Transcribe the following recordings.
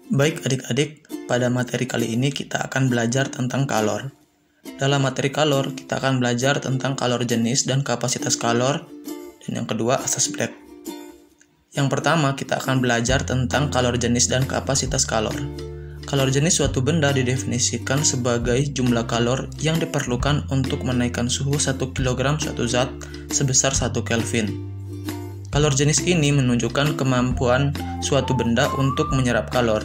Baik adik-adik, pada materi kali ini kita akan belajar tentang kalor. Dalam materi kalor, kita akan belajar tentang kalor jenis dan kapasitas kalor, dan yang kedua asas Black. Yang pertama, kita akan belajar tentang kalor jenis dan kapasitas kalor. Kalor jenis suatu benda didefinisikan sebagai jumlah kalor yang diperlukan untuk menaikkan suhu 1 kg suatu zat sebesar 1 Kelvin. Kalor jenis ini menunjukkan kemampuan suatu benda untuk menyerap kalor.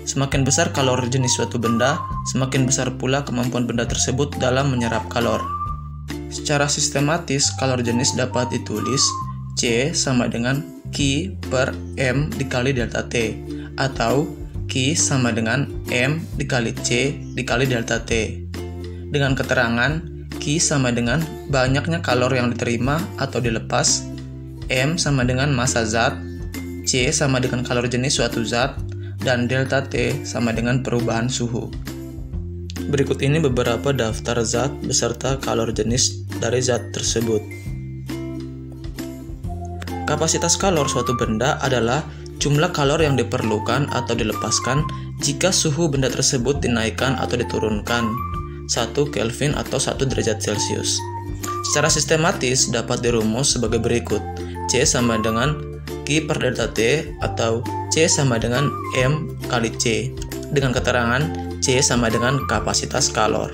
Semakin besar kalor jenis suatu benda, semakin besar pula kemampuan benda tersebut dalam menyerap kalor. Secara sistematis, kalor jenis dapat ditulis C sama dengan Q per M dikali delta T, atau Q sama dengan M dikali C dikali delta T. Dengan keterangan, Q sama dengan banyaknya kalor yang diterima atau dilepas, M sama dengan massa zat, C sama dengan kalor jenis suatu zat, dan delta T sama dengan perubahan suhu. Berikut ini beberapa daftar zat beserta kalor jenis dari zat tersebut. Kapasitas kalor suatu benda adalah jumlah kalor yang diperlukan atau dilepaskan jika suhu benda tersebut dinaikkan atau diturunkan 1 Kelvin atau 1 derajat Celcius. Secara sistematis dapat dirumus sebagai berikut. C sama dengan Q per delta T atau C sama dengan M kali C, dengan keterangan C sama dengan kapasitas kalor.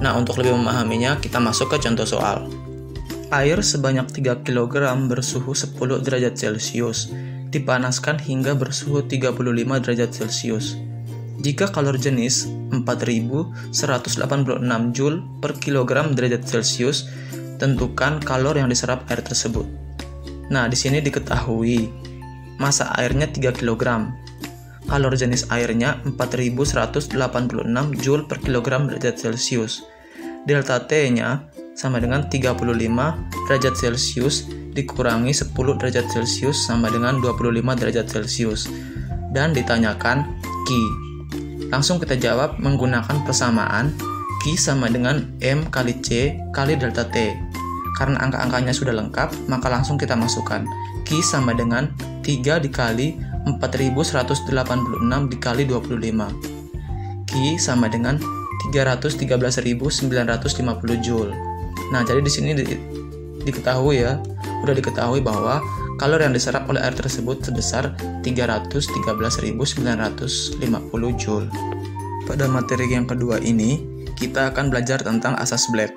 Nah, untuk lebih memahaminya, kita masuk ke contoh soal. Air sebanyak 3 kg bersuhu 10 derajat Celcius dipanaskan hingga bersuhu 35 derajat Celcius. Jika kalor jenis 4186 Joule per kilogram derajat Celcius, tentukan kalor yang diserap air tersebut. Nah, di sini diketahui massa airnya 3 kg. Kalor jenis airnya 4186 Joule per kilogram derajat Celcius. Delta T-nya sama dengan 35 derajat Celcius dikurangi 10 derajat Celcius sama dengan 25 derajat Celcius. Dan ditanyakan Q. Langsung kita jawab menggunakan persamaan Q sama dengan M kali C kali delta T. Karena angka-angkanya sudah lengkap, maka langsung kita masukkan Q sama dengan 3 dikali 4186 dikali 25. Q sama dengan 313.950 Joule. Nah, jadi di sini diketahui bahwa kalor yang diserap oleh air tersebut sebesar 313.950 Joule. Pada materi yang kedua ini, kita akan belajar tentang asas Black.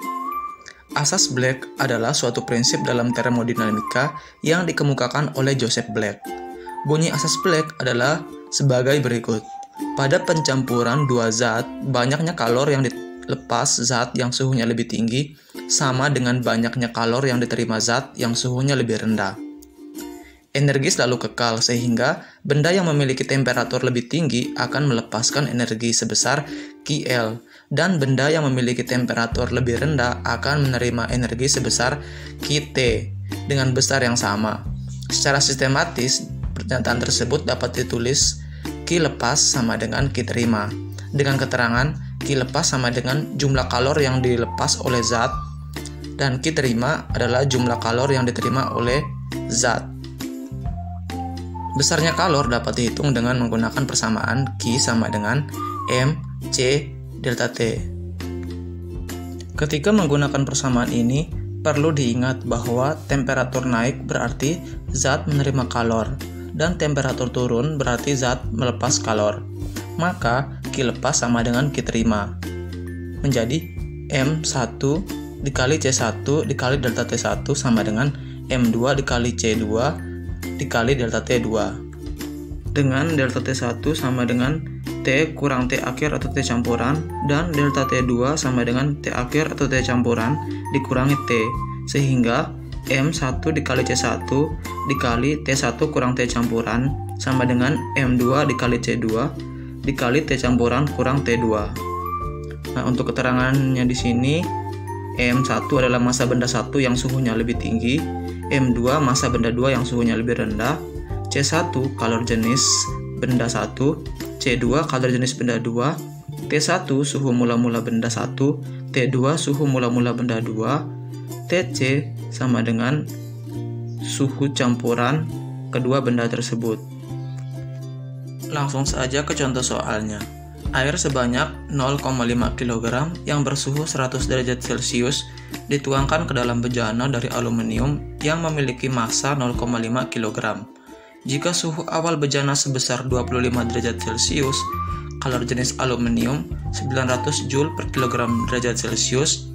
Asas Black adalah suatu prinsip dalam termodinamika yang dikemukakan oleh Joseph Black. Bunyi asas Black adalah sebagai berikut. Pada pencampuran dua zat, banyaknya kalor yang dilepas zat yang suhunya lebih tinggi sama dengan banyaknya kalor yang diterima zat yang suhunya lebih rendah. Energi selalu kekal, sehingga benda yang memiliki temperatur lebih tinggi akan melepaskan energi sebesar QL, dan benda yang memiliki temperatur lebih rendah akan menerima energi sebesar QT dengan besar yang sama. Secara sistematis, pernyataan tersebut dapat ditulis Q lepas sama dengan Q terima, dengan keterangan Q lepas sama dengan jumlah kalor yang dilepas oleh zat, dan Q terima adalah jumlah kalor yang diterima oleh zat. Besarnya kalor dapat dihitung dengan menggunakan persamaan Q sama dengan M, C, delta T. Ketika menggunakan persamaan ini, perlu diingat bahwa temperatur naik berarti zat menerima kalor, dan temperatur turun berarti zat melepas kalor. Maka Q lepas sama dengan Q terima. Menjadi M1 dikali C1 dikali delta T1 sama dengan M2 dikali C2 dikali delta T2, dengan delta T1 sama dengan T kurang T akhir atau T campuran, dan delta T2 sama dengan T akhir atau T campuran dikurangi T, sehingga M1 dikali C1 dikali T1 kurang T campuran sama dengan M2 dikali C2 dikali T campuran kurang T2. Nah, untuk keterangannya di sini, M1 adalah massa benda 1 yang suhunya lebih tinggi, M2 massa benda 2 yang suhunya lebih rendah, C1 kalor jenis benda 1, C2 kalor jenis benda 2, T1 suhu mula-mula benda 1, T2 suhu mula-mula benda 2, Tc sama dengan suhu campuran kedua benda tersebut. Langsung saja ke contoh soalnya. Air sebanyak 0,5 kg yang bersuhu 100 derajat Celcius dituangkan ke dalam bejana dari aluminium yang memiliki massa 0,5 kg. Jika suhu awal bejana sebesar 25 derajat Celcius, kalor jenis aluminium 900 Joule per kilogram derajat Celcius,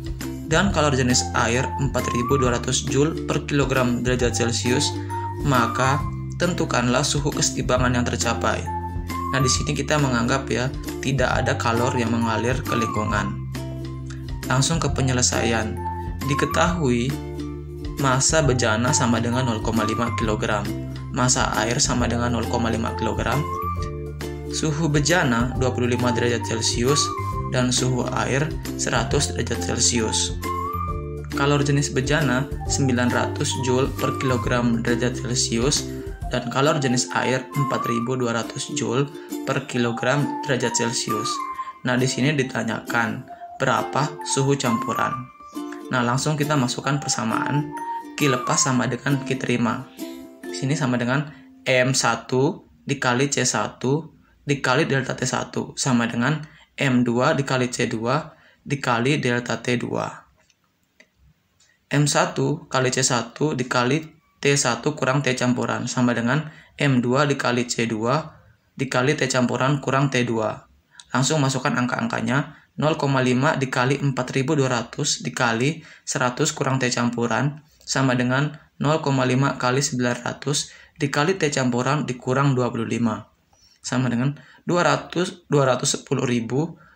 dan kalor jenis air 4200 Joule per kilogram derajat Celcius, maka tentukanlah suhu kesetimbangan yang tercapai. Nah, di sini kita menganggap ya, tidak ada kalor yang mengalir ke lingkungan. Langsung ke penyelesaian. Diketahui massa bejana sama dengan 0,5 kg, massa air sama dengan 0,5 kg, suhu bejana 25 derajat Celcius, dan suhu air 100 derajat Celcius. Kalor jenis bejana 900 Joule per kilogram derajat Celcius, dan kalor jenis air 4200 Joule per kilogram derajat Celcius. Nah, di sini ditanyakan berapa suhu campuran. Nah, langsung kita masukkan persamaan. Q lepas sama dengan Q terima. Di sini sama dengan M1 dikali C1 dikali delta T1 sama dengan M2 dikali C2 dikali delta T2. M1 kali C1 dikali T1 kurang T campuran sama dengan M2 dikali C2 dikali T campuran kurang T2. Langsung masukkan angka-angkanya. 0,5 dikali 4200 dikali 100 kurang T campuran sama dengan 0,5 kali 900 dikali T campuran dikurang 25 sama dengan 210.000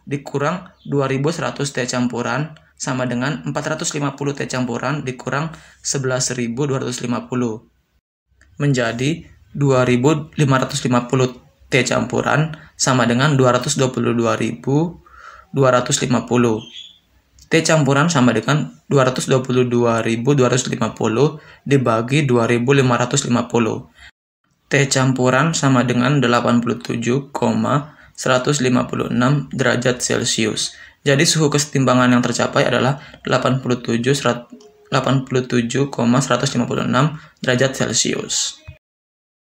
dikurang 2100 T campuran sama dengan 450 T campuran dikurang 11.250 menjadi 2.550 T campuran sama dengan 222.250. T campuran sama dengan 222.250 dibagi 2.550. T campuran sama dengan 87,156 derajat Celcius. Jadi suhu kesetimbangan yang tercapai adalah 87,156 derajat Celcius.